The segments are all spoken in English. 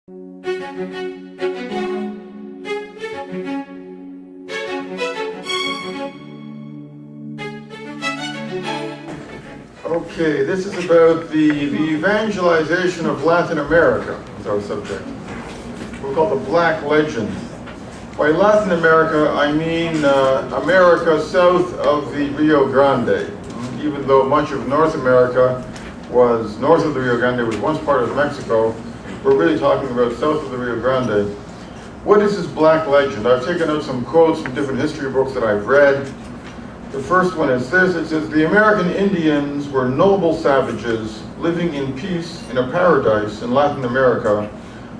Okay, this is about the evangelization of Latin America, is our subject. We'll call the Black Legend. By Latin America, I mean America south of the Rio Grande. Even though much of North America was north of the Rio Grande, was once part of Mexico, we're really talking about south of the Rio Grande. What is this Black Legend? I've taken out some quotes from different history books that I've read. The first one is this. It says, "The American Indians were noble savages living in peace in a paradise in Latin America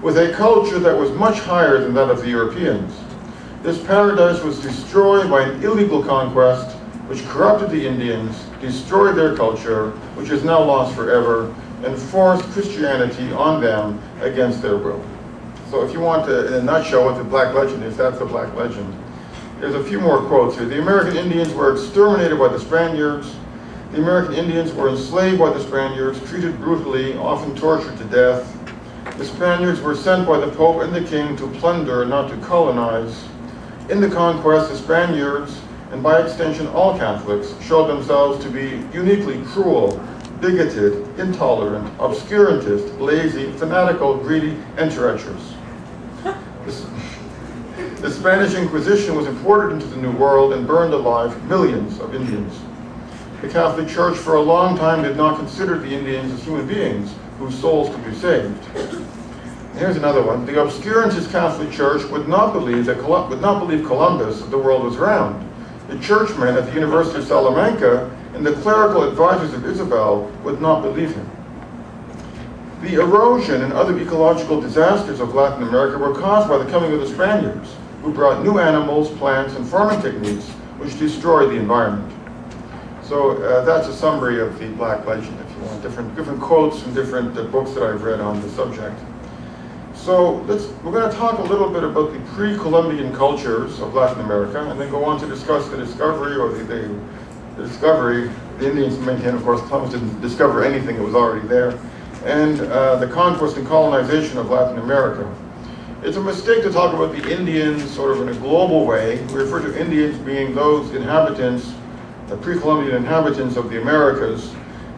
with a culture that was much higher than that of the Europeans. This paradise was destroyed by an illegal conquest which corrupted the Indians, destroyed their culture, which is now lost forever, and forced Christianity on them against their will." So if you want to, in a nutshell, what the Black Legend is, that's the Black Legend. There's a few more quotes here. "The American Indians were exterminated by the Spaniards. The American Indians were enslaved by the Spaniards, treated brutally, often tortured to death. The Spaniards were sent by the Pope and the King to plunder, not to colonize. In the conquest, the Spaniards, and by extension all Catholics, showed themselves to be uniquely cruel, bigoted, intolerant, obscurantist, lazy, fanatical, greedy, and treacherous. The Spanish Inquisition was imported into the New World and burned alive millions of Indians. The Catholic Church for a long time did not consider the Indians as human beings whose souls could be saved." Here's another one. "The obscurantist Catholic Church would not believe Columbus that the world was round. The churchmen at the University of Salamanca and the clerical advisors of Isabel would not believe him. The erosion and other ecological disasters of Latin America were caused by the coming of the Spaniards, who brought new animals, plants, and farming techniques which destroyed the environment." So that's a summary of the Black Legend, if you want, different quotes from different books that I've read on the subject. So we're going to talk a little bit about the pre-Columbian cultures of Latin America, and then go on to discuss the discovery, or the discovery. The Indians maintain, of course, Columbus didn't discover anything, it was already there, and the conquest and colonization of Latin America. It's a mistake to talk about the Indians sort of in a global way. We refer to Indians being those inhabitants, the pre-Columbian inhabitants of the Americas.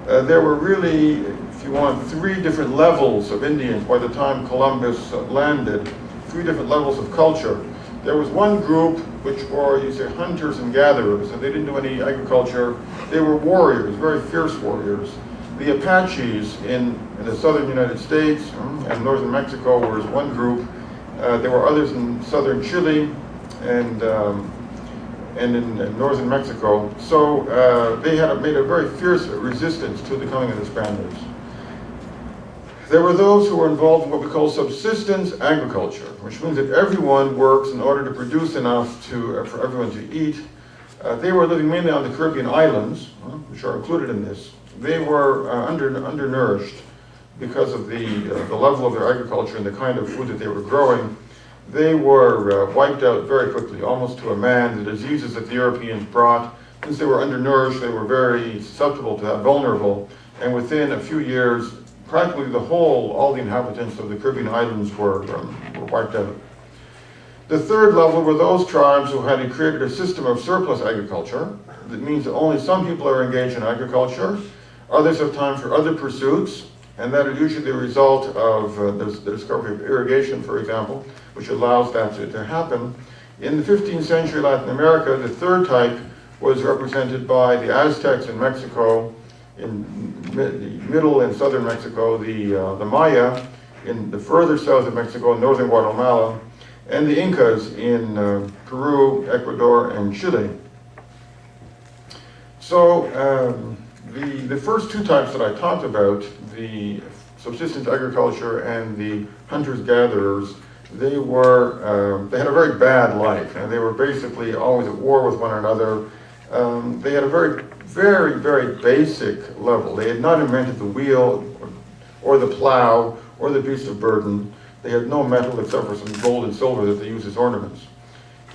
There were really, if you want, three different levels of Indians by the time Columbus landed, three different levels of culture. There was one group which were, you say, hunters and gatherers, and they didn't do any agriculture. They were warriors, very fierce warriors. The Apaches in the southern United States and northern Mexico was one group. There were others in southern Chile and in northern Mexico. So they had made a very fierce resistance to the coming of the Spaniards. There were those who were involved in what we call subsistence agriculture, which means that everyone works in order to produce enough for everyone to eat. They were living mainly on the Caribbean islands, which are included in this. They were undernourished because of the level of their agriculture and the kind of food that they were growing. They were wiped out very quickly, almost to a man. The diseases that the Europeans brought, since they were undernourished, they were very susceptible to that, vulnerable. And within a few years, practically all the inhabitants of the Caribbean islands were wiped out. The third level were those tribes who had created a system of surplus agriculture. That means that only some people are engaged in agriculture. Others have time for other pursuits, and that is usually the result of the discovery of irrigation, for example, which allows that to happen. In the 15th century Latin America, the third type was represented by the Aztecs in Mexico, in middle and southern Mexico, the Maya in the further south of Mexico, northern Guatemala, and the Incas in Peru, Ecuador, and Chile. So the first two types that I talked about, the subsistence agriculture and the hunters-gatherers, they had a very bad life, and they were basically always at war with one another. They had a very, very, very basic level. They had not invented the wheel or the plow or the beast of burden. They had no metal except for some gold and silver that they used as ornaments.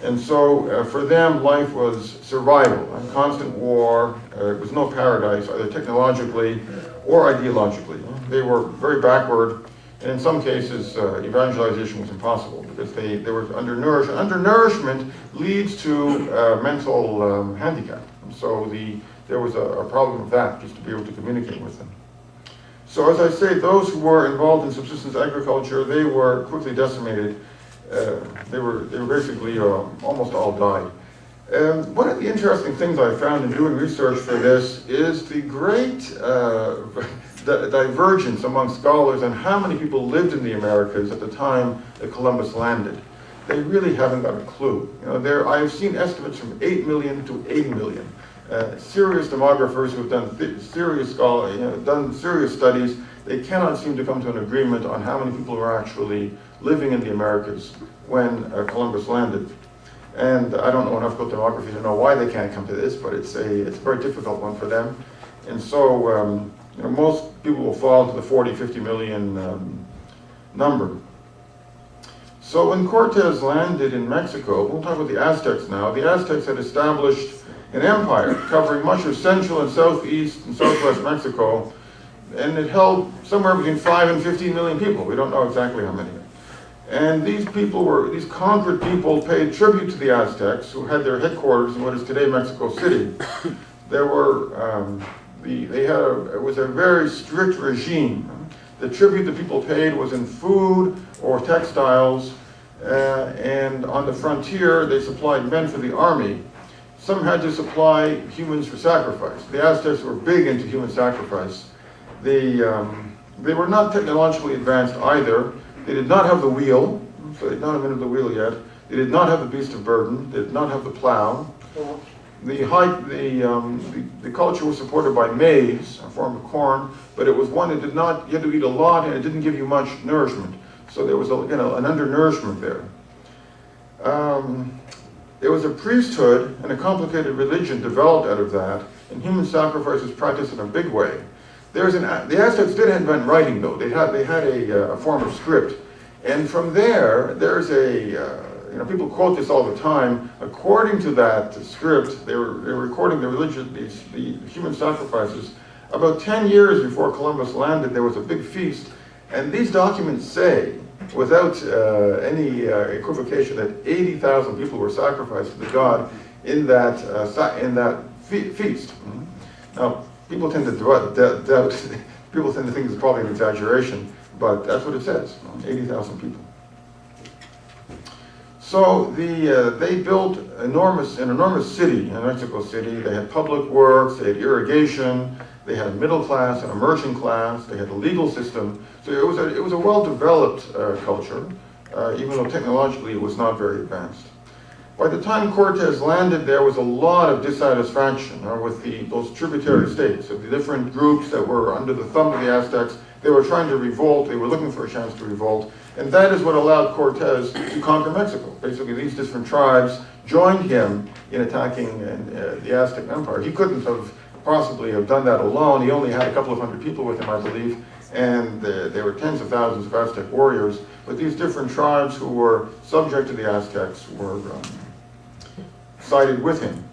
And so for them, life was survival, a constant war. It was no paradise, either technologically or ideologically. They were very backward, And in some cases, evangelization was impossible because they were undernourished. And undernourishment leads to mental handicap. And so there was a problem with that, just to be able to communicate with them. So as I say, those who were involved in subsistence agriculture, they were quickly decimated. They were basically almost all died. One of the interesting things I found in doing research for this is the great divergence among scholars on how many people lived in the Americas at the time that Columbus landed. They really haven't got a clue. You know, I've seen estimates from 8 million to 80 million. Serious demographers who have done serious studies, they cannot seem to come to an agreement on how many people were actually living in the Americas when Columbus landed. And I don't know enough about demography to know why they can't come to this, but it's a very difficult one for them. And so you know, most people will fall into the 40, 50 million number. So when Cortez landed in Mexico, we'll talk about the Aztecs now. The Aztecs had established an empire covering much of central and southeast and southwest Mexico, and it held somewhere between 5 and 15 million people. We don't know exactly how many. And these conquered people paid tribute to the Aztecs, who had their headquarters in what is today Mexico City. There were, it was a very strict regime. The tribute that people paid was in food or textiles, and on the frontier they supplied men for the army. Some had to supply humans for sacrifice. The Aztecs were big into human sacrifice. They were not technologically advanced either. They did not have the wheel, so they did not invented the wheel yet. They did not have the beast of burden. They did not have the plow. The culture was supported by maize, a form of corn, but it was one that did not, you had to eat a lot and it didn't give you much nourishment. So there was an undernourishment there. There was a priesthood and a complicated religion developed out of that, and human sacrifice was practiced in a big way. The Aztecs did invent writing, though. They had a form of script, and from there, there's people quote this all the time. According to that script, they were recording the human sacrifices. About 10 years before Columbus landed, there was a big feast, and these documents say, without any equivocation, that 80,000 people were sacrificed to the god in that feast. Now, people tend to doubt. People tend to think it's probably an exaggeration, but that's what it says: 80,000 people. So they built an enormous city in Mexico City. They had public works, they had irrigation, they had a middle class and a merchant class, they had a legal system. So it was a well-developed culture, even though technologically it was not very advanced. By the time Cortez landed, there was a lot of dissatisfaction with those tributary states, of the different groups that were under the thumb of the Aztecs. They were trying to revolt, they were looking for a chance to revolt, and that is what allowed Cortez to conquer Mexico. Basically, these different tribes joined him in attacking the Aztec Empire. He couldn't have possibly have done that alone. He only had a couple of hundred people with him, I believe, and there were tens of thousands of Aztec warriors. But these different tribes who were subject to the Aztecs were sided with him.